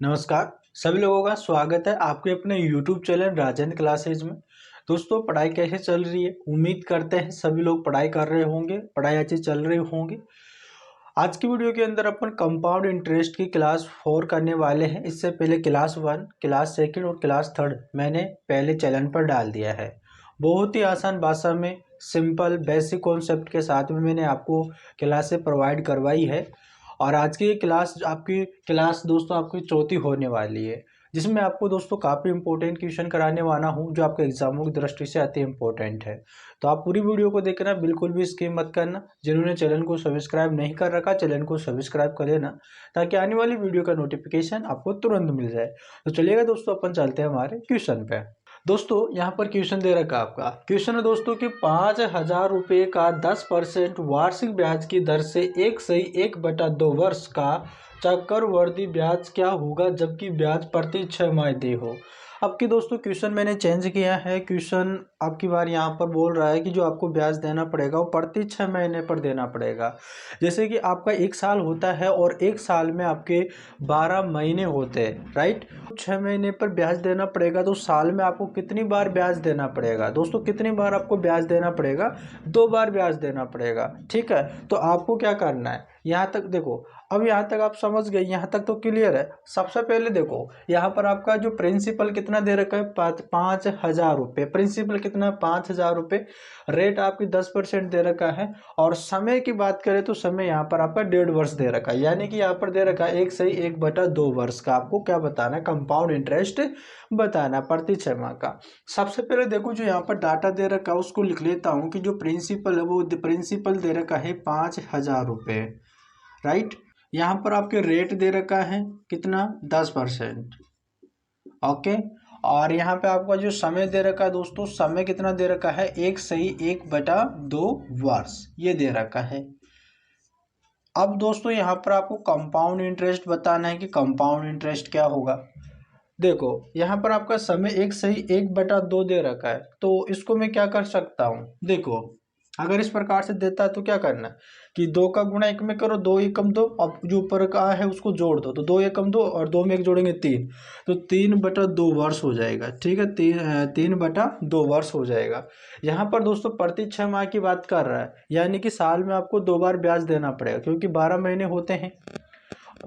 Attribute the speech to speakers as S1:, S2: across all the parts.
S1: नमस्कार। सभी लोगों का स्वागत है आपके अपने YouTube चैनल राजेंद्र क्लासेज में। दोस्तों, पढ़ाई कैसे चल रही है? उम्मीद करते हैं सभी लोग पढ़ाई कर रहे होंगे, पढ़ाई अच्छी चल रही होंगी। आज की वीडियो के अंदर अपन कंपाउंड इंटरेस्ट की क्लास 4 करने वाले हैं। इससे पहले क्लास 1, क्लास 2 और क्लास 3 मैंने पहले चैनल पर डाल दिया है। बहुत ही आसान भाषा में सिंपल बेसिक कॉन्सेप्ट के साथ में मैंने आपको क्लासें प्रोवाइड करवाई है। और आज की आपकी क्लास दोस्तों आपकी चौथी होने वाली है, जिसमें आपको दोस्तों काफ़ी इंपॉर्टेंट क्वेश्चन कराने वाला हूं जो आपके एग्जामों की दृष्टि से अति इंपॉर्टेंट है। तो आप पूरी वीडियो को देखना, बिल्कुल भी स्किप मत करना। जिन्होंने चैनल को सब्सक्राइब नहीं कर रखा, चैनल को सब्सक्राइब कर लेना ताकि आने वाली वीडियो का नोटिफिकेशन आपको तुरंत मिल जाए। तो चलिएगा दोस्तों, अपन चलते हैं हमारे क्वेश्चन पे। दोस्तों यहाँ पर क्वेश्चन दे रखा आपका क्वेश्चन है दोस्तों कि 5,000 रुपये का 10% वार्षिक ब्याज की दर से 1/2 वर्ष का चक्रवृद्धि ब्याज क्या होगा जबकि ब्याज प्रति 6 माह हो। अब की दोस्तों क्वेश्चन मैंने चेंज किया है। क्वेश्चन आपकी बार यहाँ पर बोल रहा है कि जो आपको ब्याज देना पड़ेगा वो प्रति 6 महीने पर देना पड़ेगा। जैसे कि आपका 1 साल होता है और 1 साल में आपके 12 महीने होते हैं, राइट। 6 महीने पर ब्याज देना पड़ेगा तो साल में आपको कितनी बार ब्याज देना पड़ेगा? दोस्तों कितनी बार आपको ब्याज देना पड़ेगा? 2 बार ब्याज देना पड़ेगा, ठीक है। तो आपको क्या करना है, यहाँ तक देखो। अब यहाँ तक आप समझ गए, यहाँ तक तो क्लियर है। सबसे पहले देखो यहाँ पर आपका जो प्रिंसिपल कितना दे रखा है, 5,000 रुपये। प्रिंसिपल कितना है? 5,000 रुपये। रेट आपकी 10% दे रखा है। और समय की बात करें तो समय यहाँ पर आपका 1.5 वर्ष दे रखा है, यानी कि यहाँ पर दे रखा है 1/2 वर्ष का आपको क्या बताना है? कंपाउंड इंटरेस्ट बताना प्रति 6 माह का। सबसे पहले देखो जो यहाँ पर डाटा दे रखा है उसको लिख लेता हूँ कि जो प्रिंसिपल है वो प्रिंसिपल दे रखा है 5,000 रुपये, राइट। यहाँ पर आपके रेट दे रखा है कितना? 10%, ओके। और यहाँ पे आपका जो समय दे रखा है दोस्तों, समय कितना दे रखा है? 1/2 वर्ष ये दे रखा है। अब दोस्तों यहाँ पर आपको कंपाउंड इंटरेस्ट बताना है कि कंपाउंड इंटरेस्ट क्या होगा। देखो यहाँ पर आपका समय 1/2 दे रखा है, तो इसको मैं क्या कर सकता हूँ? देखो अगर इस प्रकार से देता है तो क्या करना है कि 2 का गुणा 1 में करो, 2 एकम 2। अब जो ऊपर का है उसको जोड़ दो, तो 2 एकम 2 और 2 में 1 जोड़ेंगे 3, तो 3/2 वर्ष हो जाएगा, ठीक है। 3/2 वर्ष हो जाएगा। यहाँ पर दोस्तों प्रति 6 माह की बात कर रहा है, यानी कि साल में आपको 2 बार ब्याज देना पड़ेगा, क्योंकि 12 महीने होते हैं।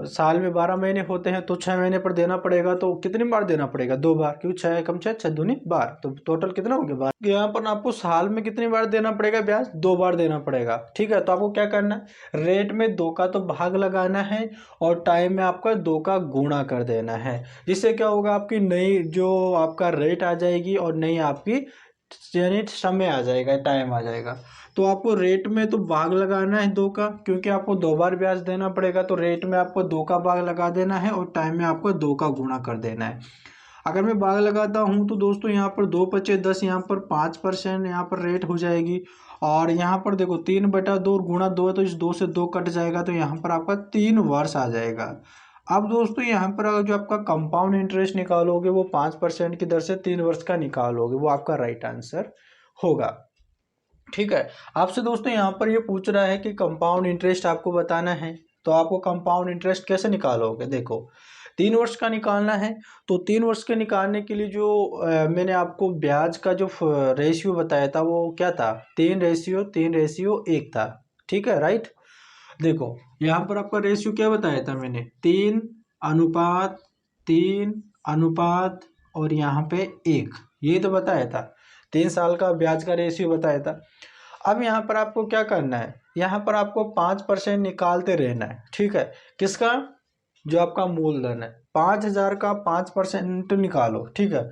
S1: साल में 12 महीने होते हैं तो 6 महीने पर देना पड़ेगा। तो कितनी बार देना पड़ेगा? 2 बार, क्योंकि 6 एकम 6, 6 दूनी 12, तो टोटल कितना हो गया? 12। यहाँ पर आपको साल में कितनी बार देना पड़ेगा ब्याज? 2 बार देना पड़ेगा, ठीक है। तो आपको क्या करना है? रेट में 2 का तो भाग लगाना है और टाइम में आपका 2 का गुणा कर देना है। जिससे क्या होगा, आपकी नई जो आपका रेट आ जाएगी और नई आपकी यानी समय आ जाएगा, टाइम आ जाएगा। तो आपको रेट में तो भाग लगाना है 2 का, क्योंकि आपको 2 बार ब्याज देना पड़ेगा। तो रेट में आपको 2 का भाग लगा देना है और टाइम में आपको 2 का गुणा कर देना है। अगर मैं भाग लगाता हूं तो दोस्तों यहाँ पर 2 पचे 10, यहाँ पर 5% यहाँ पर रेट हो जाएगी। और यहाँ पर देखो 3/2 गुणा 2 है, तो इस 2 से 2 कट जाएगा, तो यहाँ पर आपका 3 वर्ष आ जाएगा। अब दोस्तों यहाँ पर अगर जो आपका कंपाउंड इंटरेस्ट निकालोगे वो 5% की दर से 3 वर्ष का निकालोगे, वो आपका राइट आंसर होगा, ठीक है। आपसे दोस्तों यहाँ पर ये पूछ रहा है कि कंपाउंड इंटरेस्ट आपको बताना है, तो आपको कंपाउंड इंटरेस्ट कैसे निकालोगे? देखो 3 वर्ष का निकालना है, तो 3 वर्ष के निकालने के लिए जो मैंने आपको ब्याज का जो रेशियो बताया था वो क्या था? 3:1 था, ठीक है, राइट। देखो यहाँ पर आपका रेशियो क्या बताया था मैंने? 3:3 और यहाँ पे 1, ये तो बताया था। 3 साल का ब्याज का रेशियो बताया था। अब यहाँ पर आपको क्या करना है? यहाँ पर आपको 5% निकालते रहना है, ठीक है। किसका? जो आपका मूलधन है 5,000 का 5% निकालो, ठीक है।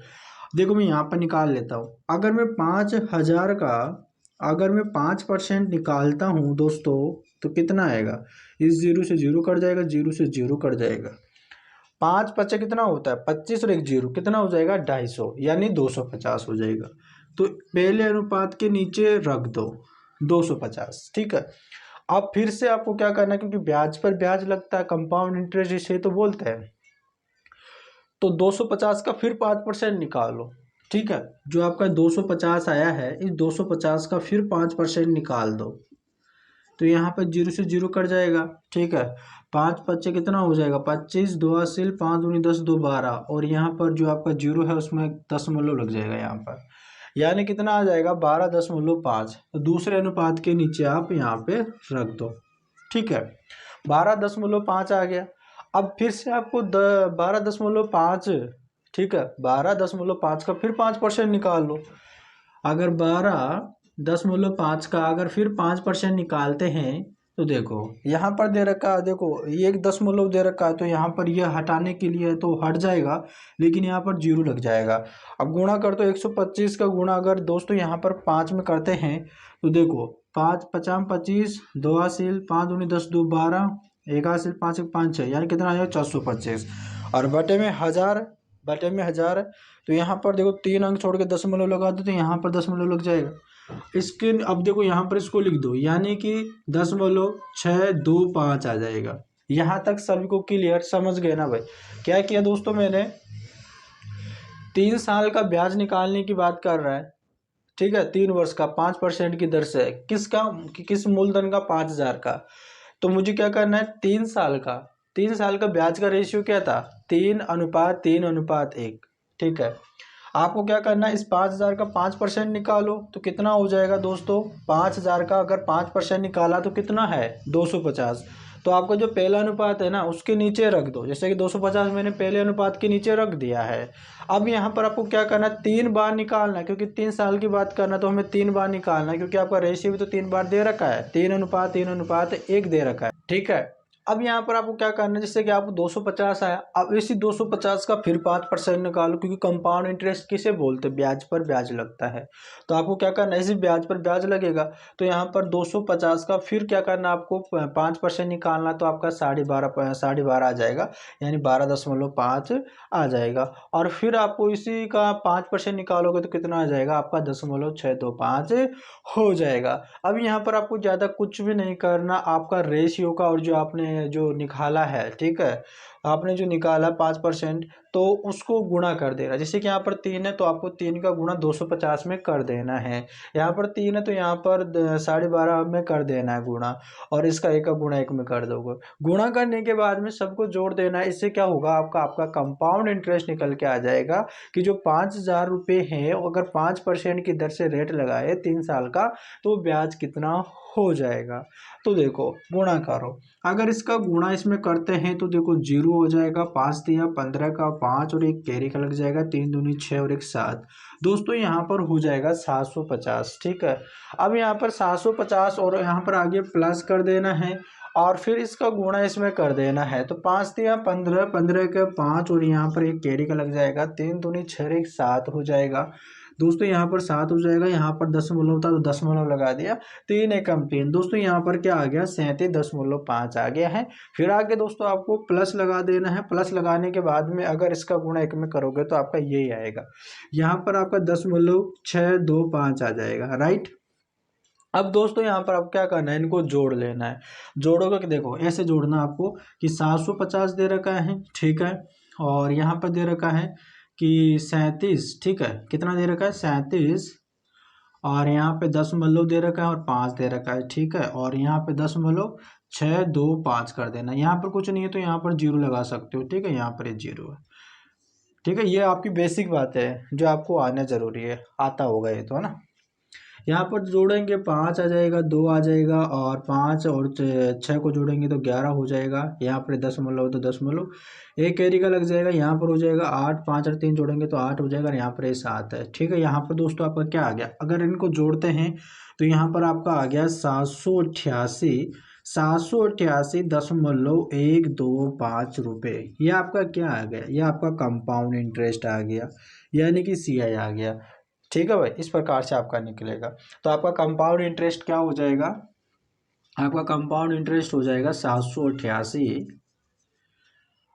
S1: देखो मैं यहाँ पर निकाल लेता हूँ। अगर मैं 5,000 का अगर मैं 5% निकालता हूँ दोस्तों तो कितना आएगा? इस 0 से 0 कट जाएगा, 0 से 0 कट जाएगा। 5 पचे कितना होता है? 25 और 1 0 कितना हो जाएगा? 250, यानी 250 हो जाएगा। तो पहले अनुपात के नीचे रख दो 250, ठीक है। अब फिर से आपको क्या करना है, क्योंकि ब्याज पर ब्याज लगता है, कंपाउंड इंटरेस्ट इसे तो बोलते हैं। तो 250 का फिर 5% निकालो, ठीक है। जो आपका 250 आया है, इस 250 का फिर 5% निकाल दो, तो यहाँ पर 0 से 0 कट जाएगा, ठीक है। 5 पच्चे कितना हो जाएगा 25, 2 हासिल 5 दूनी 10, 2 12, और यहाँ पर जो आपका जीरो है उसमें दशमलव लग जाएगा यहाँ पर, यानी कितना आ जाएगा 12.5। तो दूसरे अनुपात के नीचे आप यहाँ पे रख दो, ठीक है। 12.5 आ गया। अब फिर से आपको 12.5, ठीक है, 12.5 का फिर 5% निकाल लो। अगर 12.5 का अगर फिर 5% निकालते हैं तो देखो यहाँ पर दे रखा है, देखो ये एक दशमलव दे रखा है, तो यहाँ पर यह हटाने के लिए तो हट जाएगा, लेकिन यहाँ पर जीरो लग जाएगा। अब गुणा कर तो 125 का गुणा अगर दोस्तों यहाँ पर 5 में करते हैं तो देखो 5 50 25, 2 हासिल 5 दूनी 10, 2 12, 1 हासिल 5 1 5 6, यानी कितना आ जाएगा 425, और बटे में 1000, बटे में 1000, तो यहाँ पर देखो 3 अंक छोड़ के दशमलव लगा दो तो यहाँ पर दशमलव लग जाएगा। इसके अब देखो यहाँ पर इसको लिख दो, यानी कि 0.625 आ जाएगा। यहाँ तक सभी को क्लियर, समझ गए ना भाई। क्या किया दोस्तों मैंने, 3 साल का ब्याज निकालने की बात कर रहा है, ठीक है, 3 वर्ष का 5% की दर से, किसका, किस मूलधन का 5000 का। तो मुझे क्या करना है, 3 साल का ब्याज का रेशियो क्या था 3:1, ठीक है। आपको क्या करना है, इस 5000 का 5% निकालो तो कितना हो जाएगा दोस्तों, 5000 का अगर 5% निकाला तो कितना है 250। तो आपको जो पहला अनुपात है ना उसके नीचे रख दो, जैसे कि 250 मैंने पहले अनुपात के नीचे रख दिया है। अब यहाँ पर आपको क्या करना है, 3 बार निकालना है, क्योंकि 3 साल की बात करना तो हमें 3 बार निकालना है, क्योंकि आपका रेशियो भी तो 3 बार दे रखा है, 3:1 दे रखा है, ठीक है। अब यहाँ पर आपको क्या करना है, जिससे कि आपको 250 आया, अब इसी 250 का फिर 5% निकालो, क्योंकि कंपाउंड इंटरेस्ट किसे बोलते हैं, ब्याज पर ब्याज लगता है। तो आपको क्या करना है, इसी ब्याज पर ब्याज लगेगा, तो यहाँ पर 250 का फिर क्या करना, आपको 5% निकालना, तो आपका 12.5 आ जाएगा, यानी 12.5 आ जाएगा। और फिर आपको इसी का 5% निकालोगे तो कितना आ जाएगा, आपका 0.625 हो जाएगा। अब यहाँ पर आपको ज़्यादा कुछ भी नहीं करना, आपका रेशियो का और जो आपने जो निकाला है, ठीक है, आपने जो निकाला 5%, तो उसको गुणा कर देना। जैसे कि यहाँ पर 3 है तो आपको 3 का गुणा 250 में कर देना है, यहाँ पर 3 है तो यहाँ पर 12.5 में कर देना है गुणा, और इसका 1 का गुणा 1 में कर दोगे। गुणा करने के बाद में सबको जोड़ देना है। इससे क्या होगा, आपका कंपाउंड इंटरेस्ट निकल के आ जाएगा कि जो 5000 रुपये है, अगर 5% की दर से रेट लगाए 3 साल का, तो ब्याज कितना हो जाएगा। तो देखो गुणा करो, अगर इसका गुणा इसमें करते हैं तो देखो 0 हो जाएगा, 5 दिया 15 का 5 और 1 कैरी का लग जाएगा, 3 दूनी 6 और 1 7, दोस्तों यहाँ पर हो जाएगा 750, ठीक है। अब यहाँ पर 750 और यहाँ पर आगे प्लस कर देना है, और फिर इसका गुणा इसमें कर देना है, तो 5 दिया 15, 15 का 5 और यहाँ पर 1 कैरी का लग जाएगा, 3 दूनी 6 और 1 7 हो जाएगा, दोस्तों यहाँ पर 7 हो जाएगा। यहाँ पर दशमलव था तो दशमलव लगा दिया, 3 एकम 3, दोस्तों यहाँ पर क्या आ गया 37.5 आ गया है। फिर आगे दोस्तों आपको प्लस लगा देना है, प्लस लगाने के बाद में अगर इसका गुणा 1 में करोगे तो आपका यही आएगा, यहाँ पर आपका 10.625 आ जाएगा, राइट। अब दोस्तों यहाँ पर आप क्या करना है, इनको जोड़ लेना है। जोड़ोगे कि देखो ऐसे जोड़ना आपको कि 750 दे रखा है, ठीक है, और यहाँ पर दे रखा है कि 37, ठीक है, कितना दे रखा है 37, और यहाँ पे दशमलव दे रखा है और 5 दे रखा है, ठीक है, और यहाँ पे 0.625 कर देना। यहाँ पर कुछ नहीं है तो यहाँ पर 0 लगा सकते हो, ठीक है, यहाँ पर ये 0 है, ठीक है। ये आपकी बेसिक बात है जो आपको आना जरूरी है, आता होगा ये तो, है ना। यहाँ पर जोड़ेंगे 5 आ जाएगा, 2 आ जाएगा, और 5 और 6 को जोड़ेंगे तो 11 हो जाएगा, यहाँ पर दशमलव तो दशमलव, एक कैरी का लग जाएगा, यहाँ पर हो जाएगा 8, 5 और 3 जोड़ेंगे तो 8 हो जाएगा, और यहाँ पर ये 7 है, ठीक है। यहाँ पर दोस्तों आपका क्या आ गया, अगर इनको जोड़ते हैं तो यहाँ पर आपका आ गया 788.125 रुपये। ये आपका क्या आ गया, ये आपका कंपाउंड इंटरेस्ट आ गया, यानी कि CI आ गया, ठीक है भाई। इस प्रकार से आपका निकलेगा। तो आपका कंपाउंड इंटरेस्ट क्या हो जाएगा, आपका कंपाउंड इंटरेस्ट हो जाएगा 788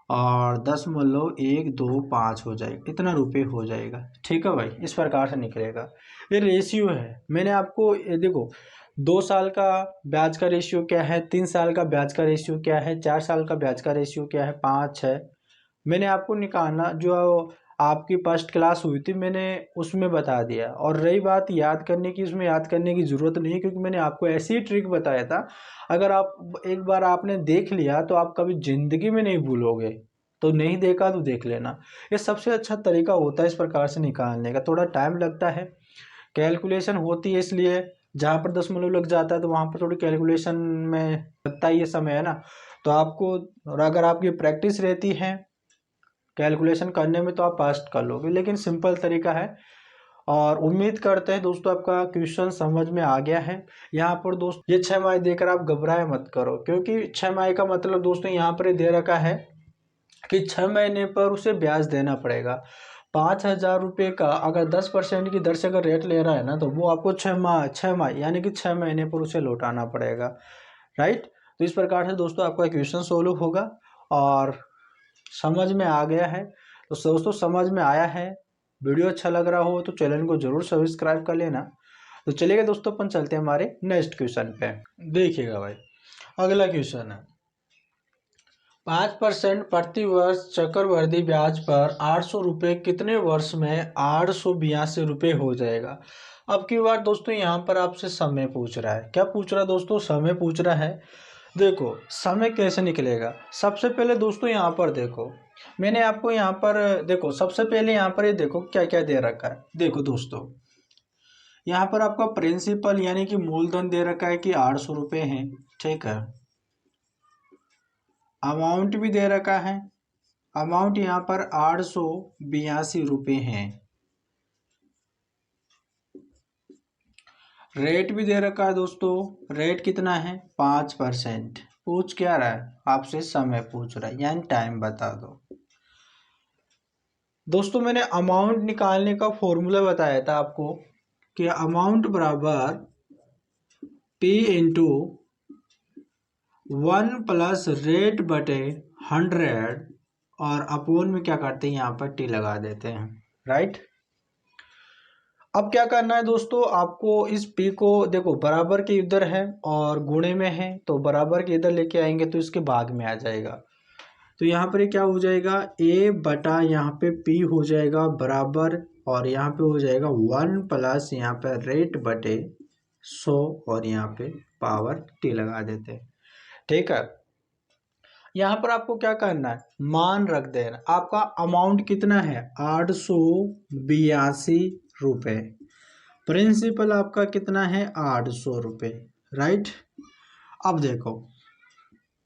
S1: और 10.125 हो जाएगा, इतना रुपये हो जाएगा, ठीक है भाई। इस प्रकार से निकलेगा। ये रेशियो है, मैंने आपको ये देखो 2 साल का ब्याज का रेशियो क्या है, 3 साल का ब्याज का रेशियो क्या है, 4 साल का ब्याज का रेशियो क्या है, 5 है। मैंने आपको निकालना जो आपकी फर्स्ट क्लास हुई थी, मैंने उसमें बता दिया। और रही बात याद करने की, उसमें याद करने की ज़रूरत नहीं है, क्योंकि मैंने आपको ऐसी ही ट्रिक बताया था। अगर आप एक बार आपने देख लिया तो आप कभी ज़िंदगी में नहीं भूलोगे। तो नहीं देखा तो देख लेना। ये सबसे अच्छा तरीका होता है इस प्रकार से निकालने का। थोड़ा टाइम लगता है, कैलकुलेशन होती है, इसलिए जहाँ पर दशमलव लग जाता है तो वहाँ पर थोड़ी कैलकुलेशन में लगता ही ये समय है ना। तो आपको, और अगर आपकी प्रैक्टिस रहती है कैलकुलेशन करने में तो आप पास कर लोगे। लेकिन सिंपल तरीका है। और उम्मीद करते हैं दोस्तों आपका क्वेश्चन समझ में आ गया है। यहाँ पर दोस्तों ये 6 माही देकर आप घबराए मत करो, क्योंकि 6 माही का मतलब दोस्तों यहाँ पर दे रखा है कि 6 महीने पर उसे ब्याज देना पड़ेगा। 5,000 रुपये का अगर 10% की दर से अगर रेट ले रहा है ना, तो वो आपको 6 माह यानी कि 6 महीने पर उसे लौटाना पड़ेगा। राइट। तो इस प्रकार से दोस्तों आपका क्वेश्चन सोल्व होगा और समझ में आ गया है। तो दोस्तों समझ में आया है, वीडियो अच्छा लग रहा हो तो चैनल को जरूर सब्सक्राइब कर लेना। तो चलिए दोस्तों अपन चलते हैं हमारे नेक्स्ट क्वेश्चन पे। देखिएगा भाई, अगला क्वेश्चन है 5% प्रति वर्ष चक्रवृद्धि ब्याज पर 800 रुपये कितने वर्ष में 882 रुपये हो जाएगा। अब की बार दोस्तों यहाँ पर आपसे समय पूछ रहा है। क्या पूछ रहा है दोस्तों? समय पूछ रहा है। देखो समय कैसे निकलेगा। सबसे पहले दोस्तों यहाँ पर देखो, मैंने आपको यहाँ पर देखो, सबसे पहले यहाँ पर ये देखो क्या क्या दे रखा है। देखो दोस्तों, यहाँ पर आपका प्रिंसिपल यानी कि मूलधन दे रखा है कि 800 रुपये है। ठीक है। अमाउंट भी दे रखा है, अमाउंट यहाँ पर 882 रुपये है। रेट भी दे रखा है दोस्तों, रेट कितना है 5%। पूछ क्या रहा है आपसे? समय पूछ रहा है, यानी टाइम बता दो। दोस्तों मैंने अमाउंट निकालने का फॉर्मूला बताया था आपको कि अमाउंट बराबर P इंटू 1 प्लस रेट बटे 100 और अपोन में क्या करते हैं यहाँ पर टी लगा देते हैं। राइट। अब क्या करना है दोस्तों, आपको इस पी को देखो बराबर के इधर है और गुणे में है, तो बराबर के इधर लेके आएंगे तो इसके भाग में आ जाएगा। तो यहाँ पर ये क्या हो जाएगा, ए बटा यहाँ पे पी हो जाएगा बराबर, और यहाँ पे हो जाएगा 1 प्लस यहाँ पे रेट बटे 100 और यहाँ पे पावर टी लगा देते हैं। ठीक है। यहाँ पर आपको क्या करना है, मान रख देना। आपका अमाउंट कितना है 882 रुपये। प्रिंसिपल आपका कितना है 800 रुपये। राइट। अब देखो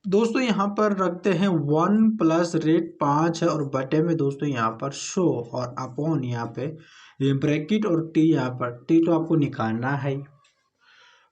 S1: दोस्तों यहाँ पर रखते हैं 1 प्लस रेट 5 है और बटे में दोस्तों यहाँ पर 100 और अपॉन यहाँ पे ब्रैकेट और टी, यहाँ पर टी तो आपको निकालना है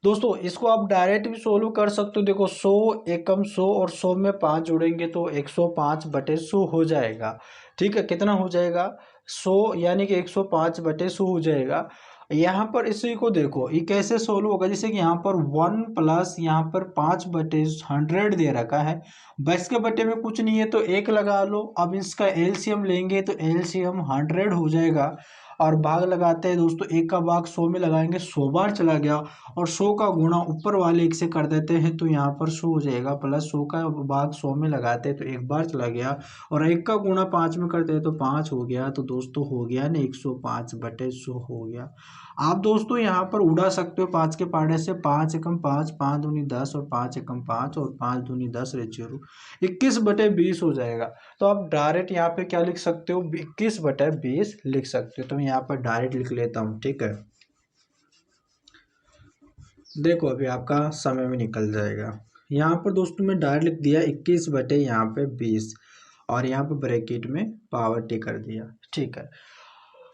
S1: दोस्तों। इसको आप डायरेक्ट भी सोल्व कर सकते हो। देखो 100 एकम 100 और 100 में 5 जोड़ेंगे तो 105 बटे 100 हो जाएगा। ठीक है। कितना हो जाएगा 100 यानी कि 105 बटे 100 हो जाएगा। यहाँ पर इसी को देखो ये कैसे सोल्व होगा, जैसे कि यहाँ पर 1 प्लस यहाँ पर 5 बटे 100 दे रखा है। बस के बटे में कुछ नहीं है तो 1 लगा लो। अब इसका एलसीएम लेंगे तो एलसीएम 100 हो जाएगा और भाग लगाते हैं दोस्तों। 1 का भाग 100 में लगाएंगे, 100 बार चला गया और 100 का गुणा ऊपर वाले 1 से कर देते हैं तो यहाँ पर 100 हो जाएगा, प्लस 100 का भाग 100 में लगाते हैं तो 1 बार चला गया और 1 का गुणा 5 में करते हैं तो 5 हो गया। तो दोस्तों हो गया ना 105 बटे 100 हो गया। आप दोस्तों यहाँ पर उड़ा सकते हो 5 के पाड़े से। 5 एकम 5, 5 दूनी 10 और 5 एकम 5 और 5 दूनी 10 रे 0, 21 बटे 20 हो जाएगा। तो आप डायरेक्ट यहाँ पे क्या लिख सकते हो, 21 बटे 20 लिख सकते हो। तो मैं यहाँ पर डायरेक्ट लिख लेता हूँ। ठीक है। देखो अभी आपका समय में निकल जाएगा। यहाँ पर दोस्तों मैं डायरेक्ट लिख दिया 21 बटे यहाँ पे 20 और यहाँ पे ब्रैकेट में पावर टी कर दिया। ठीक है।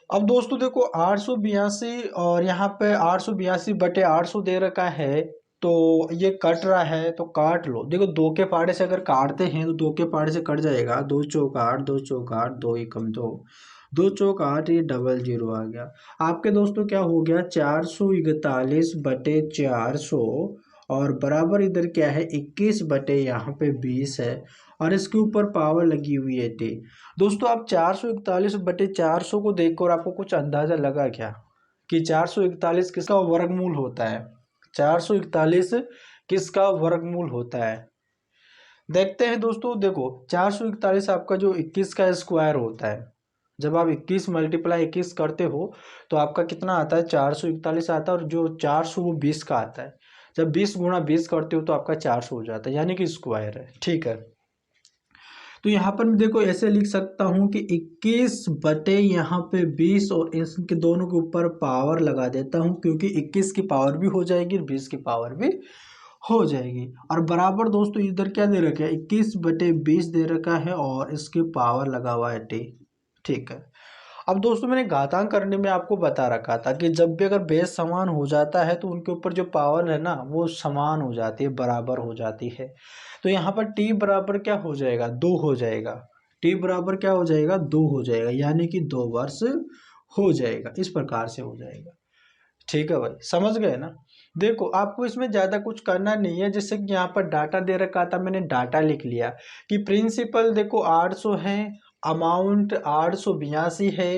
S1: अब दोस्तों देखो 882 और यहाँ पे 882 बटे 800 दे रखा है, तो ये कट रहा है तो काट लो। देखो 2 के पाड़े से अगर काटते हैं तो 2 के पाड़े से कट जाएगा। 2 चौक 8, 2 चौक 8, 2 एकम 2, 2 चौक 8, ये डबल 0 आ गया। आपके दोस्तों क्या हो गया 441 बटे 400 और बराबर इधर क्या है 21 बटे यहाँ पे 20 है और इसके ऊपर पावर लगी हुई है टी। दोस्तों आप 441 बटे 400 को देखकर आपको कुछ अंदाजा लगा क्या कि 441 किसका वर्गमूल होता है? 441 किसका वर्गमूल होता है? देखते हैं दोस्तों। देखो 441 आपका जो 21 का स्क्वायर होता है, जब आप 21 मल्टीप्लाई 21 करते हो तो आपका कितना आता है, 441 आता है, और जो 400 वो 20 का आता है। जब 20 गुणा 20 करते हो तो आपका 400 हो जाता है, यानी कि स्क्वायर है। ठीक है, तो यहाँ पर मैं देखो ऐसे लिख सकता हूँ कि 21 बटे यहाँ पे 20 और इनके दोनों के ऊपर पावर लगा देता हूँ, क्योंकि 21 की पावर भी हो जाएगी और 20 की पावर भी हो जाएगी। और बराबर दोस्तों इधर क्या दे रखा है, 21 बटे 20 दे रखा है और इसके पावर लगा हुआ है टी। ठीक है, अब दोस्तों मैंने घातांक करने में आपको बता रखा था कि जब भी अगर बेस समान हो जाता है तो उनके ऊपर जो पावर है ना वो समान हो जाती है, बराबर हो जाती है। तो यहाँ पर टी बराबर क्या हो जाएगा, 2 हो जाएगा। टी बराबर क्या हो जाएगा, 2 हो जाएगा, यानी कि 2 वर्ष हो जाएगा। इस प्रकार से हो जाएगा। ठीक है भाई, समझ गए ना। देखो आपको इसमें ज़्यादा कुछ करना नहीं है, जैसे कि यहाँ पर डाटा दे रखा था, मैंने डाटा लिख लिया कि प्रिंसिपल देखो 800 है, अमाउंट 882 है,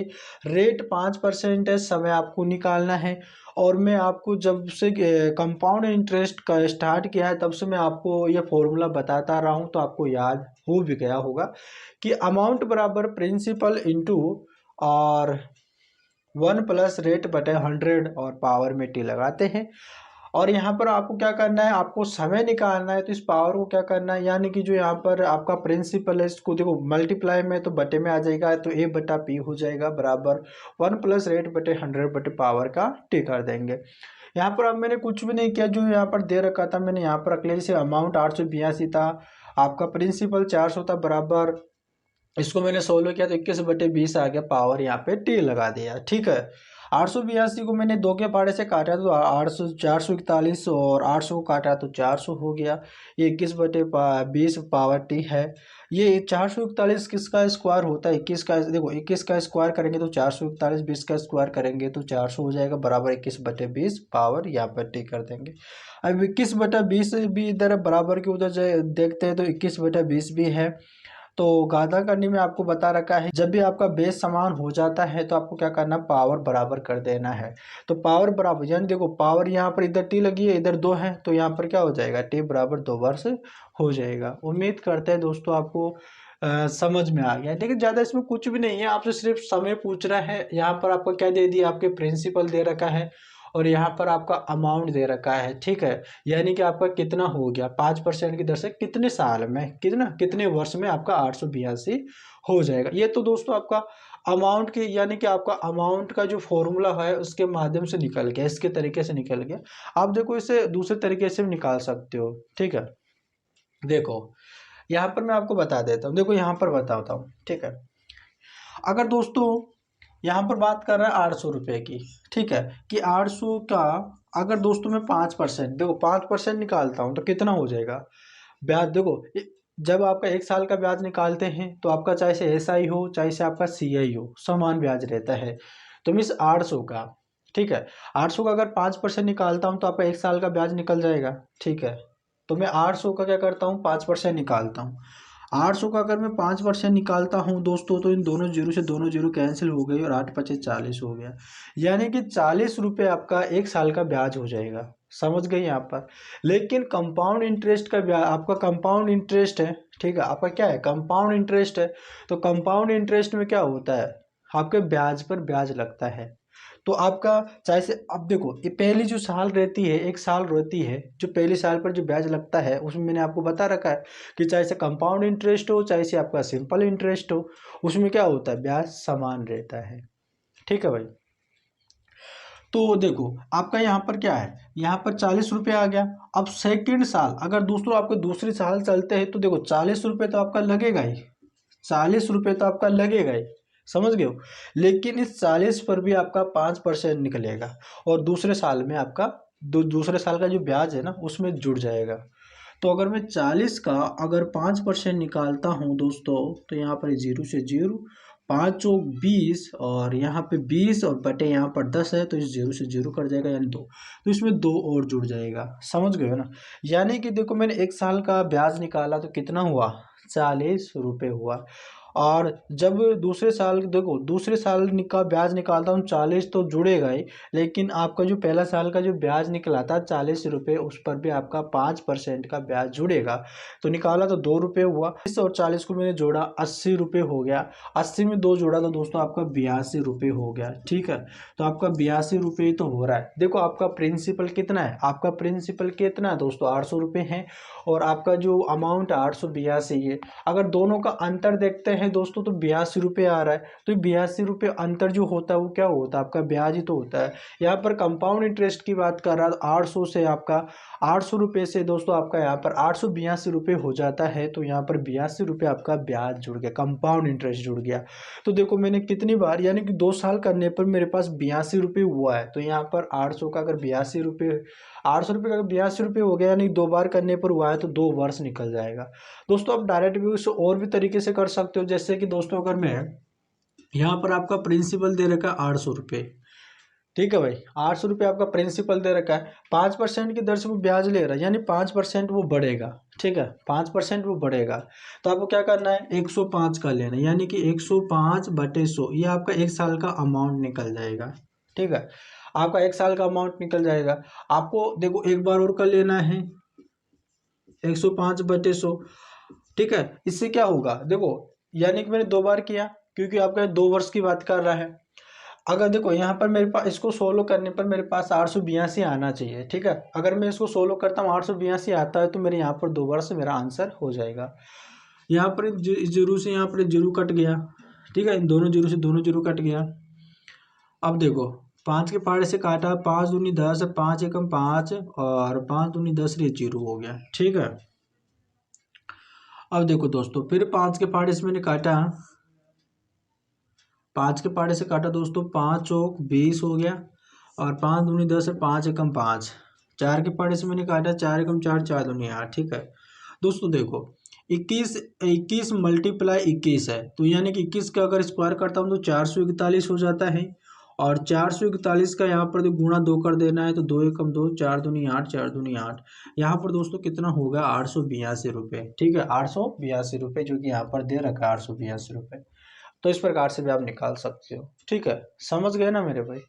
S1: रेट 5% है, समय आपको निकालना है। और मैं आपको जब से कंपाउंड इंटरेस्ट का स्टार्ट किया है तब से मैं आपको ये फॉर्मूला बताता रहा हूँ, तो आपको याद हो भी गया होगा कि अमाउंट बराबर प्रिंसिपल इंटू और 1 प्लस रेट बटे 100 और पावर में टी लगाते हैं। और यहाँ पर आपको क्या करना है, आपको समय निकालना है, तो इस पावर को क्या करना है, यानी कि जो यहाँ पर आपका प्रिंसिपल है इसको देखो मल्टीप्लाई में तो बटे में आ जाएगा, तो ए बटा पी हो जाएगा बराबर 1 प्लस रेट बटे 100 बटे पावर का टी कर देंगे। यहाँ पर अब मैंने कुछ भी नहीं किया, जो यहाँ पर दे रखा था मैंने यहाँ पर रख लिया। जैसे अमाउंट 882 था, आपका प्रिंसिपल 400 था, बराबर इसको मैंने सोल्व किया तो 21/20 आ गया, पावर यहाँ पे टी लगा दिया। ठीक है, 882 को मैंने 2 के पाड़े से काटा तो 800 441 और 800 को काटा तो 400 हो गया। ये 21/20 पावर टी है। ये 441 किसका स्क्वायर होता है, 21 का। देखो 21 का स्क्वायर करेंगे तो 441, 20 का स्क्वायर करेंगे तो 400 हो जाएगा, बराबर 21/20 पावर यहाँ पर टी कर देंगे। अब 21/20 भी इधर बराबर के उधर देखते हैं तो 21/20 भी है। तो गादा करने में आपको बता रखा है, जब भी आपका बेस समान हो जाता है तो आपको क्या करना, पावर बराबर कर देना है। तो पावर बराबर यानी देखो पावर यहाँ पर इधर टी लगी है, इधर 2 है, तो यहाँ पर क्या हो जाएगा, टी बराबर 2 वर्ष हो जाएगा। उम्मीद करते हैं दोस्तों आपको समझ में आ गया। देखिए ज़्यादा इसमें कुछ भी नहीं है, आपसे सिर्फ समय पूछ रहा है। यहाँ पर आपको क्या दे दिया, आपके प्रिंसिपल दे रखा है और यहाँ पर आपका अमाउंट दे रखा है। ठीक है, यानी कि आपका कितना हो गया, 5% की दर से कितने साल में, कितने वर्ष में आपका 882 हो जाएगा। ये तो दोस्तों आपका अमाउंट की, यानी कि आपका अमाउंट का जो फॉर्मूला है उसके माध्यम से निकल गया, इसके तरीके से निकल गया। आप देखो इसे दूसरे तरीके से भी निकाल सकते हो। ठीक है, देखो यहाँ पर मैं आपको बता देता हूँ, देखो यहाँ पर बताता हूँ। ठीक है, अगर दोस्तों यहाँ पर बात कर रहा है 800 रुपये की, ठीक है, कि 800 का अगर दोस्तों मैं 5%, देखो 5% निकालता हूँ तो कितना हो जाएगा ब्याज। देखो जब आपका 1 साल का ब्याज निकालते हैं तो आपका चाहे से SI हो चाहे से आपका CI हो, समान ब्याज रहता है। तो मीन्स 800 का, ठीक है, 800 का अगर 5% निकालता हूँ तो आपका 1 साल का ब्याज निकल जाएगा। ठीक है, तो मैं 800 का क्या करता हूँ, 5% निकालता हूँ। 800 का अगर मैं 5% निकालता हूँ दोस्तों तो इन दोनों जीरो से दोनों जीरो कैंसिल हो गई और 8×5=40 हो गया, यानी कि 40 रुपये आपका 1 साल का ब्याज हो जाएगा। समझ गए यहाँ पर। लेकिन कंपाउंड इंटरेस्ट का ब्याज, आपका कंपाउंड इंटरेस्ट है, ठीक है, आपका क्या है, कंपाउंड इंटरेस्ट है। तो कंपाउंड इंटरेस्ट में क्या होता है, आपके ब्याज पर ब्याज लगता है। तो आपका चाहे से, अब देखो ये पहली जो साल रहती है, 1 साल रहती है, जो पहली साल पर जो ब्याज लगता है उसमें मैंने आपको बता रखा है कि चाहे से कंपाउंड इंटरेस्ट हो चाहे से आपका सिंपल इंटरेस्ट हो, उसमें क्या होता है, ब्याज समान रहता है। ठीक है भाई, तो देखो आपका यहाँ पर क्या है, यहाँ पर 40 रुपये आ गया। अब सेकेंड साल अगर दोस्तों आपको दूसरी साल चलते हैं तो देखो 40 रुपये तो आपका लगेगा ही, 40 रुपये तो आपका लगेगा ही, समझ गए हो। लेकिन इस 40 पर भी आपका 5% निकलेगा और दूसरे साल में आपका दूसरे साल का जो ब्याज है ना उसमें जुड़ जाएगा। तो अगर मैं 40 का अगर 5% निकालता हूँ दोस्तों तो यहाँ पर 0 से 0, 5×5 = 20 और यहाँ पे 20 और बटे यहाँ पर 10 है, तो इस 0 से 0 कट जाएगा यानी 2, तो इसमें 2 और जुड़ जाएगा। समझ गए हो ना। यानी कि देखो मैंने 1 साल का ब्याज निकाला तो कितना हुआ, 40 रुपये हुआ। और जब दूसरे साल देखो दूसरे साल का ब्याज निकालता हूँ 40 तो जुड़ेगा ही, लेकिन आपका जो पहला साल का जो ब्याज निकला था 40 रुपये, उस पर भी आपका 5% का ब्याज जुड़ेगा। तो निकाला तो 2 रुपये हुआ, 20 और 40 को मैंने जोड़ा 80 रुपये हो गया, 80 में 2 जोड़ा तो दोस्तों आपका 82 रुपये हो गया। ठीक है, तो आपका 82 रुपये तो हो रहा है। देखो आपका प्रिंसिपल कितना है, आपका प्रिंसिपल कितना है दोस्तों 800 रुपये है, और आपका जो अमाउंट 882 है। अगर दोनों का अंतर देखते हैं दोस्तों तो 82 रुपये आ रहा है। तो 82 रुपये अंतर जो होता है वो क्या होता है, आपका ब्याज ही तो होता है। यहाँ पर कंपाउंड इंटरेस्ट की बात कर रहा था, 800 से आपका 800 रुपये से दोस्तों आपका यहाँ पर 882 रुपये हो जाता है। तो यहाँ पर 82 रुपये आपका ब्याज जुड़ गया, कंपाउंड इंटरेस्ट जुड़ गया। तो देखो मैंने कितनी बार, यानी कि 2 साल करने पर मेरे पास 82 रुपये हुआ है। तो यहाँ पर 800 का अगर 82 रुपये, 800 रुपये का 82 रुपये हो गया, यानी 2 बार करने पर हुआ है तो 2 वर्ष निकल जाएगा। दोस्तों आप डायरेक्ट भी उसे और भी तरीके से कर सकते हो, जैसे कि दोस्तों अगर मैं यहाँ पर आपका प्रिंसिपल दे रखा है 800 रुपये, ठीक है भाई 800 रुपये आपका प्रिंसिपल दे रखा है, 5% की दर से वो ब्याज ले रहा है, यानी 5% वो बढ़ेगा। ठीक है, 5% वो बढ़ेगा। तो आपको क्या करना है, 105 का लेना है, यानी कि 105/100, ये आपका 1 साल का अमाउंट निकल जाएगा। ठीक है, आपका 1 साल का अमाउंट निकल जाएगा। आपको देखो एक बार और कर लेना है 105/100। ठीक है, इससे क्या होगा देखो, यानी कि मैंने 2 बार किया, क्योंकि आपका 2 वर्ष की बात कर रहा है। अगर देखो यहाँ पर मेरे पास इसको सोलो करने पर मेरे पास 882 आना चाहिए। ठीक है, अगर मैं इसको सोलो करता हूँ 882 आता है तो मेरे यहाँ पर 2 वर्ष मेरा आंसर हो जाएगा। यहाँ पर जीरो से यहाँ पर जीरो कट गया। ठीक है, इन दोनों जीरो से दोनों जीरो कट गया। अब देखो 5 के पहाड़े से काटा, 5 दूनी 10, 5 एकम 5 और 5 दूनी 10, ये जीरो हो गया। ठीक है, अब देखो दोस्तों फिर 5 के पहाड़े से मैंने काटा, 5 के पहाड़े से काटा दोस्तों, 5 चौक 20 हो गया, और 5 दूनी 10 है, 5 एकम 5। 4 के पहाड़े से मैंने काटा, 4 एकम 4, 4 दूनी 8। ठीक है दोस्तों, देखो 21 मल्टीप्लाई 21 है, तो यानी कि 21 का अगर स्क्वायर करता हूँ तो 441 हो जाता है, और 441 का यहाँ पर गुणा 2 कर देना है, तो 2 एकम 2, 4 दूनी 8, 4 दूनी 8। यहाँ पर दोस्तों कितना होगा, 882 रुपये। ठीक है, 882 रुपये जो कि यहाँ पर दे रखा है 882 रुपये। तो इस प्रकार से भी आप निकाल सकते हो। ठीक है, समझ गए ना मेरे भाई।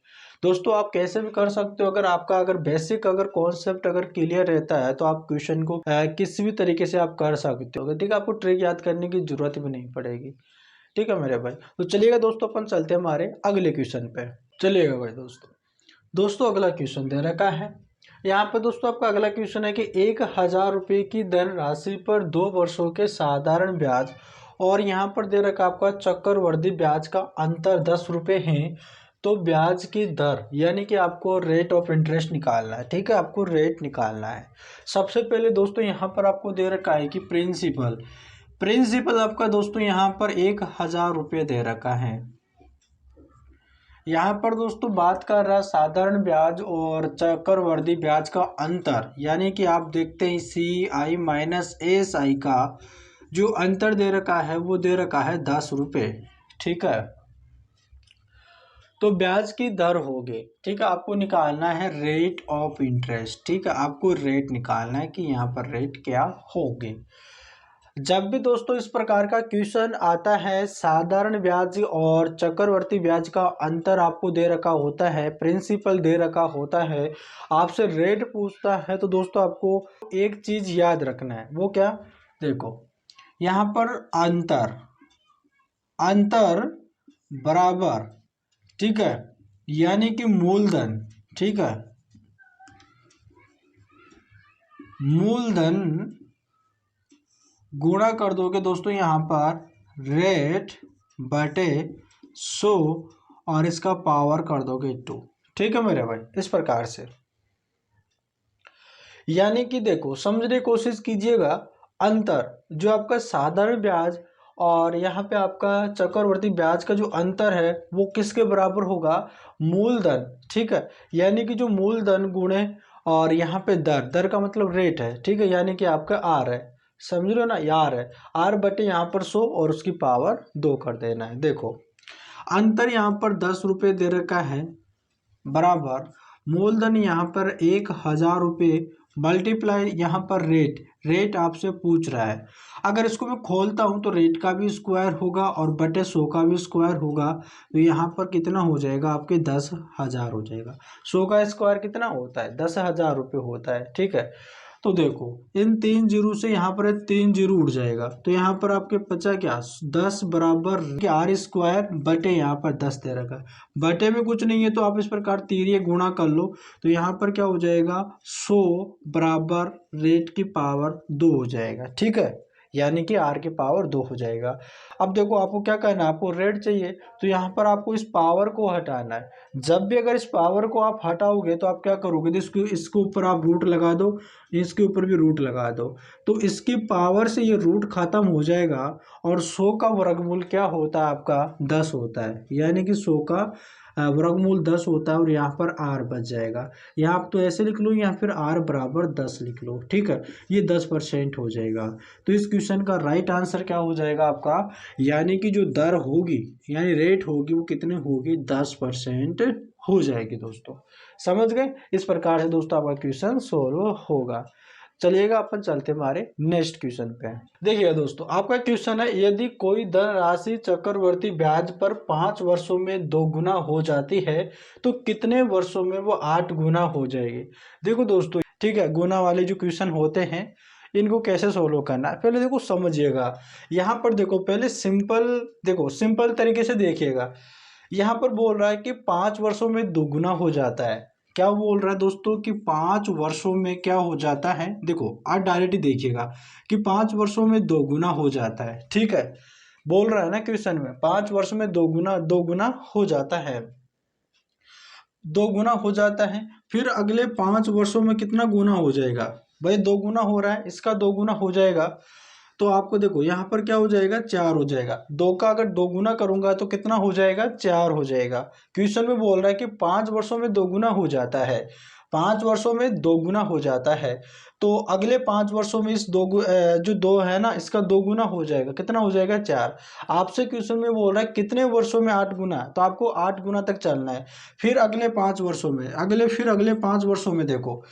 S1: दोस्तों आप कैसे भी कर सकते हो, अगर बेसिक अगर कॉन्सेप्ट अगर क्लियर रहता है तो आप क्वेश्चन को किसी भी तरीके से आप कर सकते हो। ठीक है, आपको ट्रिक याद करने की जरूरत भी नहीं पड़ेगी। ठीक है मेरे भाई, तो चलिएगा दोस्तों अपन चलते हैं हमारे अगले क्वेश्चन पे। चलिएगा भाई दोस्तों अगला क्वेश्चन दे रखा है यहाँ पे दोस्तों। आपका अगला क्वेश्चन है कि 1000 रुपये की धन राशि पर 2 वर्षों के साधारण ब्याज और यहाँ पर दे रखा आपका चक्रवृद्धि ब्याज का अंतर 10 रुपये है। तो ब्याज की दर यानी कि आपको रेट ऑफ इंटरेस्ट निकालना है। ठीक है, आपको रेट निकालना है। सबसे पहले दोस्तों यहाँ पर आपको दे रखा है कि प्रिंसिपल आपका दोस्तों यहाँ पर 1000 रुपये दे रखा है। यहाँ पर दोस्तों बात कर रहा है साधारण ब्याज और चक्रवृद्धि ब्याज का अंतर, यानी कि आप देखते हैं CI माइनस SI का जो अंतर दे रखा है वो दे रखा है 10 रुपये। ठीक है, तो ब्याज की दर होगी। ठीक है, आपको निकालना है रेट ऑफ इंटरेस्ट। ठीक है, आपको रेट निकालना है कि यहाँ पर रेट क्या होगी। जब भी दोस्तों इस प्रकार का क्वेश्चन आता है, साधारण ब्याज और चक्रवर्ती ब्याज का अंतर आपको दे रखा होता है, प्रिंसिपल दे रखा होता है, आपसे रेट पूछता है, तो दोस्तों आपको एक चीज याद रखना है। वो क्या, देखो यहाँ पर अंतर बराबर, ठीक है, यानी कि मूलधन। ठीक है, मूलधन गुणा कर दोगे दोस्तों यहाँ पर रेट बटे 100 और इसका पावर कर दोगे 2। ठीक है मेरे भाई, इस प्रकार से। यानी कि देखो समझने की कोशिश कीजिएगा, अंतर जो आपका साधारण ब्याज और यहाँ पे आपका चक्रवर्ती ब्याज का जो अंतर है वो किसके बराबर होगा, मूलधन। ठीक है, यानी कि जो मूलधन गुणे और यहाँ पे दर का मतलब रेट है। ठीक है, यानी कि आपका आर है, समझ रहे हो ना, यार है आर बटे यहाँ पर 100 और उसकी पावर 2 कर देना है। देखो अंतर यहाँ पर 10 रुपये दे रखा है बराबर मूलधन यहाँ पर 1000 रुपये मल्टीप्लाई यहाँ पर रेट रेट आपसे पूछ रहा है। अगर इसको मैं खोलता हूँ तो रेट का भी स्क्वायर होगा और बटे 100 का भी स्क्वायर होगा, तो यहाँ पर कितना हो जाएगा आपके 10,000 हो जाएगा। 100 का स्क्वायर कितना होता है 10,000 रुपये होता है, ठीक है। तो देखो इन 3 जीरो से यहाँ पर 3 जीरो उड़ जाएगा, तो यहाँ पर आपके बचा क्या 10 बराबर आर स्क्वायर बटे यहाँ पर 10 दे रखा है। बटे में कुछ नहीं है तो आप इस प्रकार तीरिये गुणा कर लो, तो यहाँ पर क्या हो जाएगा 100 बराबर रेट की पावर 2 हो जाएगा, ठीक है, यानी कि आर की पावर 2 हो जाएगा। अब देखो आपको क्या करना है, आपको रेट चाहिए तो यहाँ पर आपको इस पावर को हटाना है। जब भी अगर इस पावर को आप हटाओगे तो आप क्या करोगे, तो इसके ऊपर आप रूट लगा दो, इसके ऊपर भी रूट लगा दो, तो इसकी पावर से ये रूट खत्म हो जाएगा और 100 का वर्गमूल क्या होता है आपका 10 होता है, यानी कि 100 का वर्गमूल 10 होता है और यहाँ पर आर बच जाएगा। यहाँ आप तो ऐसे लिख लो या फिर आर बराबर 10 लिख लो, ठीक है, ये 10% हो जाएगा। तो इस क्वेश्चन का राइट आंसर क्या हो जाएगा आपका, यानी कि जो दर होगी यानी रेट होगी वो कितनी होगी 10% हो जाएगी दोस्तों। समझ गए, इस प्रकार से दोस्तों आपका क्वेश्चन सोल्व होगा। चलिएगा अपन चलते हमारे नेक्स्ट क्वेश्चन पे। देखिए दोस्तों आपका क्वेश्चन है, यदि कोई धन राशि चक्रवर्ती ब्याज पर 5 वर्षों में 2 गुना हो जाती है तो कितने वर्षों में वो 8 गुना हो जाएगी। देखो दोस्तों ठीक है, गुना वाले जो क्वेश्चन होते हैं इनको कैसे सोल्व करना है पहले देखो समझिएगा। यहाँ पर देखो पहले सिंपल तरीके से देखिएगा। यहाँ पर बोल रहा है कि 5 वर्षों में 2 गुना हो जाता है। क्या बोल रहा है दोस्तों कि 5 वर्षों में क्या हो जाता है, देखो आप डायरेक्ट ही देखिएगा कि 5 वर्षों में 2 गुना हो जाता है, ठीक है, बोल रहा है ना क्वेश्चन में 5 वर्ष में 2 गुना हो जाता है, 2 गुना हो जाता है। फिर अगले 5 वर्षों में कितना गुना हो जाएगा, भाई 2 गुना हो रहा है, इसका 2 गुना हो जाएगा, तो आपको देखो यहाँ पर क्या हो जाएगा 4 हो जाएगा। 2 का अगर 2 गुना करूंगा तो कितना हो जाएगा 4 हो जाएगा। क्वेश्चन में बोल रहा है कि 5 वर्षों में 2 गुना हो जाता है, 5 वर्षों में 2 गुना हो जाता है, तो अगले 5 वर्षों में इस जो 2 है ना इसका 2 गुना हो जाएगा, कितना हो जाएगा 4। आपसे क्वेश्चन में बोल रहा है कितने वर्षों में 8 गुना, तो आपको 8 गुना तक चलना है। फिर अगले 5 वर्षों में अगले 5 वर्षों में देखो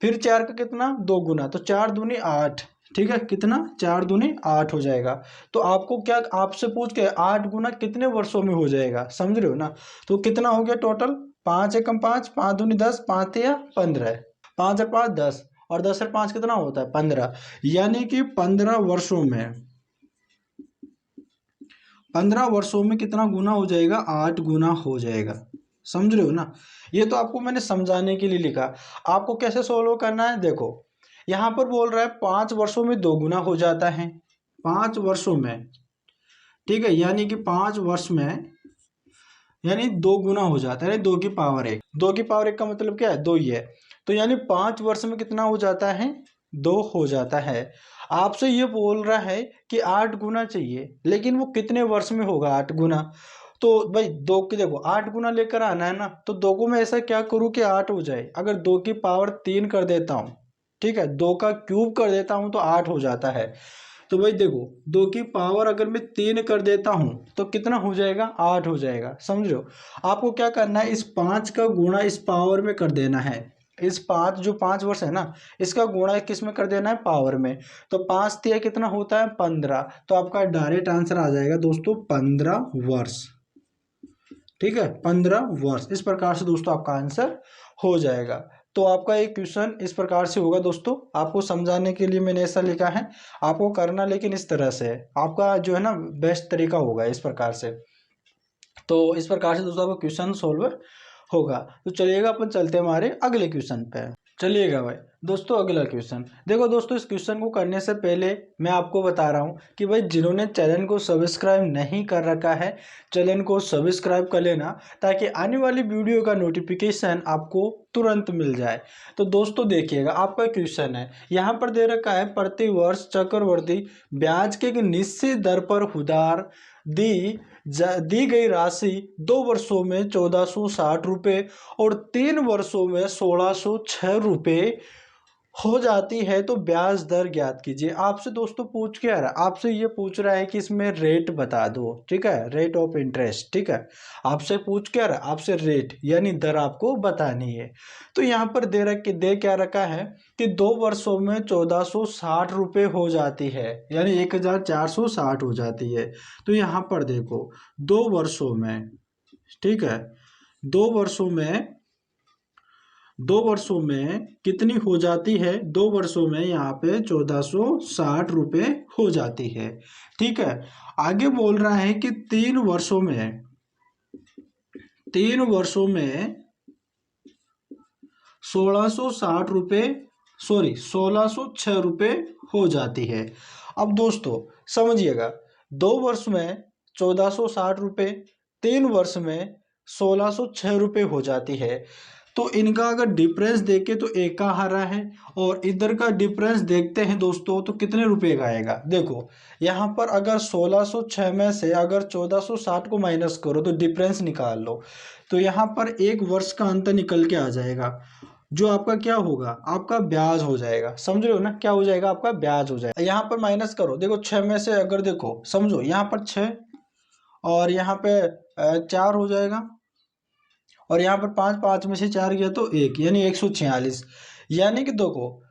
S1: फिर 4 का कितना 2 गुना, तो 4 दूनी 8, ठीक है, कितना 4 दूनी 8 हो जाएगा। तो आपको क्या आपसे पूछ के 8 गुना कितने वर्षों में हो जाएगा, समझ रहे हो ना। तो कितना हो गया टोटल 5 एकम 5, 5 दूनी 10, 5 या 15, 5 और 5 10 और 10 और 5 कितना होता है 15, यानी कि 15 वर्षों में कितना गुना हो जाएगा 8 गुना हो जाएगा। समझ रहे हो ना, ये तो आपको मैंने समझाने के लिए लिखा। आपको कैसे सोल्व करना है, देखो यहाँ पर बोल रहा है 5 वर्षों में 2 गुना हो जाता है, 5 वर्षों में, ठीक है, यानी कि 5 वर्ष में यानी 2 गुना हो जाता है, 2 की पावर 1, 2 की पावर 1 का मतलब क्या है 2 ही है, तो यानी 5 वर्ष में कितना हो जाता है 2 हो जाता है। आपसे ये बोल रहा है कि 8 गुना चाहिए, लेकिन वो कितने वर्ष में होगा 8 गुना, तो भाई 2 की देखो 8 गुना लेकर आना है ना, तो 2 को मैं ऐसा क्या करूँ कि 8 हो जाए, अगर 2 की पावर 3 कर देता हूँ, ठीक है, 2 का क्यूब कर देता हूँ तो 8 हो जाता है। तो भाई देखो 2 की पावर अगर मैं 3 कर देता हूँ तो कितना हो जाएगा 8 हो जाएगा, समझ रहे हो। आपको क्या करना है, इस 5 का गुणा इस पावर में कर देना है, इस 5 जो 5 वर्ष है ना इसका गुणा किस में कर देना है पावर में, तो 5 तिया कितना होता है 15, तो आपका डायरेक्ट आंसर आ जाएगा दोस्तों 15 वर्ष, ठीक है, 15 वर्ष। इस प्रकार से दोस्तों आपका आंसर हो जाएगा। तो आपका एक क्वेश्चन इस प्रकार से होगा दोस्तों, आपको समझाने के लिए मैंने ऐसा लिखा है, आपको करना लेकिन इस तरह से है, आपका जो है ना बेस्ट तरीका होगा इस प्रकार से। तो इस प्रकार से दोस्तों आपका क्वेश्चन सोल्व होगा। तो चलिएगा अपन चलते हैं हमारे अगले क्वेश्चन पे। चलिएगा भाई दोस्तों अगला क्वेश्चन देखो दोस्तों, इस क्वेश्चन को करने से पहले मैं आपको बता रहा हूँ कि भाई जिन्होंने चैनल को सब्सक्राइब नहीं कर रखा है चैनल को सब्सक्राइब कर लेना, ताकि आने वाली वीडियो का नोटिफिकेशन आपको तुरंत मिल जाए। तो दोस्तों देखिएगा आपका क्वेश्चन है, यहाँ पर दे रखा है प्रति वर्ष चक्रवर्ती ब्याज के एक निश्चित दर पर उधार दी गई राशि 2 वर्षों में 1460 रुपये और 3 वर्षों में 1606 रुपये हो जाती है तो ब्याज दर ज्ञात कीजिए। आपसे दोस्तों पूछ क्या रहा है, आपसे ये पूछ रहा है कि इसमें रेट बता दो, ठीक है, रेट ऑफ इंटरेस्ट, ठीक है। आपसे पूछ क्या रहा है, आपसे रेट यानी दर आपको बतानी है। तो यहाँ पर दे क्या रखा है कि 2 वर्षों में 1460 रुपये हो जाती है, यानी 1460 हो जाती है। तो यहाँ पर देखो 2 वर्षों में, ठीक है, 2 वर्षों में 2 वर्षों में कितनी हो जाती है, 2 वर्षों में यहाँ पे 1460 रुपये हो जाती है, ठीक है। आगे बोल रहा है कि 3 वर्षों में 1660 रुपये, सॉरी 1606 रुपये हो जाती है। अब दोस्तों समझिएगा, 2 वर्ष में 1460 रुपये, 3 वर्ष में 1606 रुपये हो जाती है। तो इनका अगर डिफरेंस देखें तो एक का आ रहा है, और इधर का डिफरेंस देखते हैं दोस्तों तो कितने रुपए का आएगा। देखो यहाँ पर अगर 1606 में से अगर 1460 को माइनस करो तो डिफरेंस निकाल लो, तो यहाँ पर 1 वर्ष का अंतर निकल के आ जाएगा, जो आपका क्या होगा, आपका ब्याज हो जाएगा। समझ रहे हो ना, क्या हो जाएगा, आपका ब्याज हो जाएगा। यहाँ पर माइनस करो, देखो 6 में से अगर देखो समझो यहाँ पर 6 और यहाँ पे 4 हो जाएगा, और यहाँ पर 5, 5 में से 4 गया तो 1, यानी 146। यानी कि देखो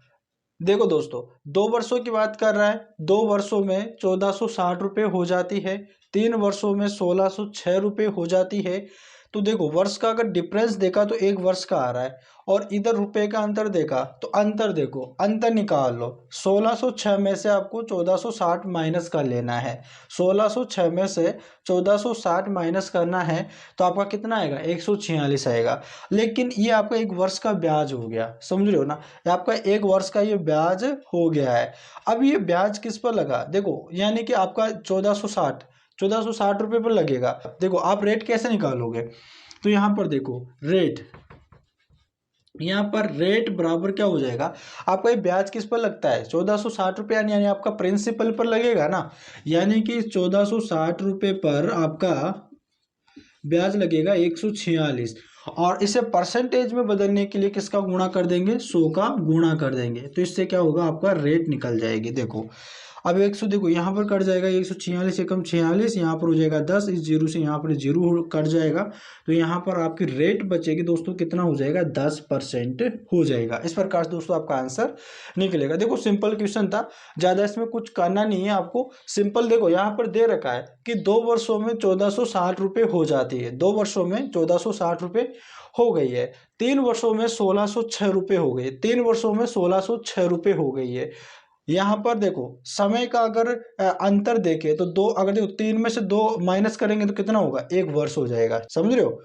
S1: देखो दोस्तों 2 वर्षों की बात कर रहा है, 2 वर्षों में 1460 रुपये हो जाती है, 3 वर्षों में 1606 रुपये हो जाती है। तो देखो वर्ष का अगर डिफरेंस देखा तो 1 वर्ष का आ रहा है, और इधर रुपए का अंतर देखा तो अंतर देखो, अंतर निकाल लो। 1606 में से आपको 1460 माइनस कर लेना है, 1606 में से 1460 माइनस करना है तो आपका कितना आएगा, 146 आएगा। लेकिन ये आपका 1 वर्ष का ब्याज हो गया, समझ रहे हो ना, ये आपका 1 वर्ष का ये ब्याज हो गया है। अब ये ब्याज किस पर लगा, देखो यानी कि आपका 1460 रुपये पर लगेगा। देखो आप रेट कैसे निकालोगे, तो यहाँ पर देखो रेट, यहाँ पर रेट बराबर क्या हो जाएगा, आपका ये ब्याज किस पर लगता है, 1460 रुपये, यानी आपका प्रिंसिपल पर लगेगा ना, यानी कि 1460 रुपये पर आपका ब्याज लगेगा 146। और इसे परसेंटेज में बदलने के लिए किसका गुणा कर देंगे, 100 का गुणा कर देंगे, तो इससे क्या होगा, आपका रेट निकल जाएगी। देखो अब 100 देखो यहाँ पर कट जाएगा, 146 से कम 46, यहाँ पर हो जाएगा 10, इस जीरो से यहाँ पर जीरो कट जाएगा, तो यहाँ पर आपकी रेट बचेगी दोस्तों, कितना हो जाएगा, 10% हो जाएगा। इस प्रकार से दोस्तों आपका आंसर निकलेगा। देखो सिंपल क्वेश्चन था, ज़्यादा इसमें कुछ करना नहीं है आपको, सिंपल देखो यहाँ पर दे रखा है कि 2 वर्षों में 1460 रुपये हो जाती है, 2 वर्षों में 1460 रुपये हो गई है, 3 वर्षों में 1606 रुपये हो गई, 3 वर्षों में 1606 रुपये हो गई है। यहाँ पर देखो समय का अगर अंतर देखे तो दो, अगर देखो 3 में से 2 माइनस करेंगे तो कितना होगा, 1 वर्ष हो जाएगा, समझ रहे हो।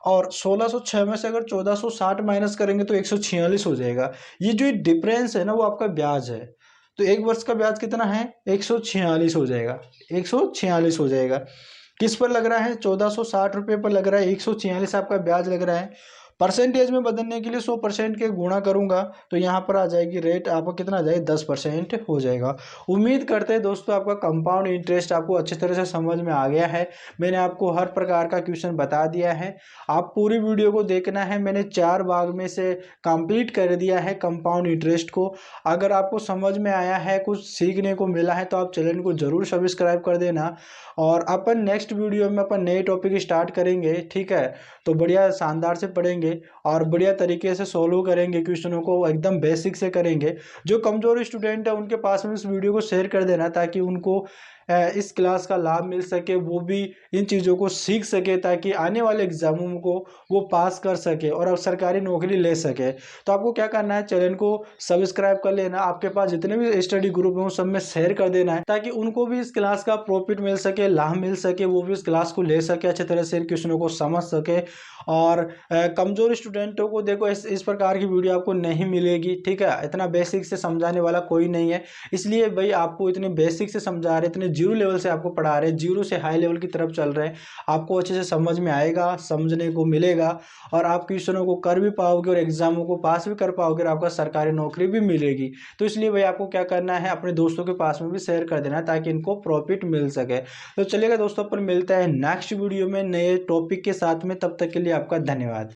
S1: और 1606 में से अगर 1460 माइनस करेंगे तो 146 हो जाएगा। ये जो डिफरेंस है ना वो आपका ब्याज है, तो 1 वर्ष का ब्याज कितना है, 146 हो जाएगा, 146 हो जाएगा। किस पर लग रहा है, 1460 रुपये पर लग रहा है, 146 आपका ब्याज लग रहा है। परसेंटेज में बदलने के लिए 100% के गुणा करूंगा तो यहाँ पर आ जाएगी रेट, आपका कितना आ जाएगा, 10% हो जाएगा। उम्मीद करते हैं दोस्तों आपका कंपाउंड इंटरेस्ट आपको अच्छी तरह से समझ में आ गया है। मैंने आपको हर प्रकार का क्वेश्चन बता दिया है, आप पूरी वीडियो को देखना है। मैंने 4 भाग में से कंप्लीट कर दिया है कंपाउंड इंटरेस्ट को। अगर आपको समझ में आया है, कुछ सीखने को मिला है, तो आप चैनल को जरूर सब्सक्राइब कर देना। और अपन नेक्स्ट वीडियो में अपन नए टॉपिक स्टार्ट करेंगे, ठीक है, तो बढ़िया शानदार से पढ़ेंगे और बढ़िया तरीके से सोल्व करेंगे, क्वेश्चनों को एकदम बेसिक से करेंगे। जो कमजोर स्टूडेंट है उनके पास में इस वीडियो को शेयर कर देना, ताकि उनको इस क्लास का लाभ मिल सके, वो भी इन चीज़ों को सीख सके, ताकि आने वाले एग्जामों को वो पास कर सके और अब सरकारी नौकरी ले सके। तो आपको क्या करना है, चैनल को सब्सक्राइब कर लेना, आपके पास जितने भी स्टडी ग्रुप हैं उन सब में शेयर कर देना है, ताकि उनको भी इस क्लास का प्रॉफिट मिल सके, लाभ मिल सके, वो भी इस क्लास को ले सके, अच्छे तरह से इन क्वेश्चनों को समझ सके। और कमजोर स्टूडेंटों को देखो इस प्रकार की वीडियो आपको नहीं मिलेगी, ठीक है, इतना बेसिक से समझाने वाला कोई नहीं है, इसलिए भाई आपको इतने बेसिक से समझा रहे, इतने जीरो लेवल से आपको पढ़ा रहे, जीरो से हाई लेवल की तरफ चल रहे हैं। आपको अच्छे से समझ में आएगा, समझने को मिलेगा, और आप क्वेश्चनों को कर भी पाओगे और एग्जामों को पास भी कर पाओगे, और आपका सरकारी नौकरी भी मिलेगी। तो इसलिए भाई आपको क्या करना है, अपने दोस्तों के पास में भी शेयर कर देना, ताकि इनको प्रॉफिट मिल सके। तो चलिएगा दोस्तों, पर मिलता है नेक्स्ट वीडियो में नए टॉपिक के साथ में, तब तक के लिए आपका धन्यवाद।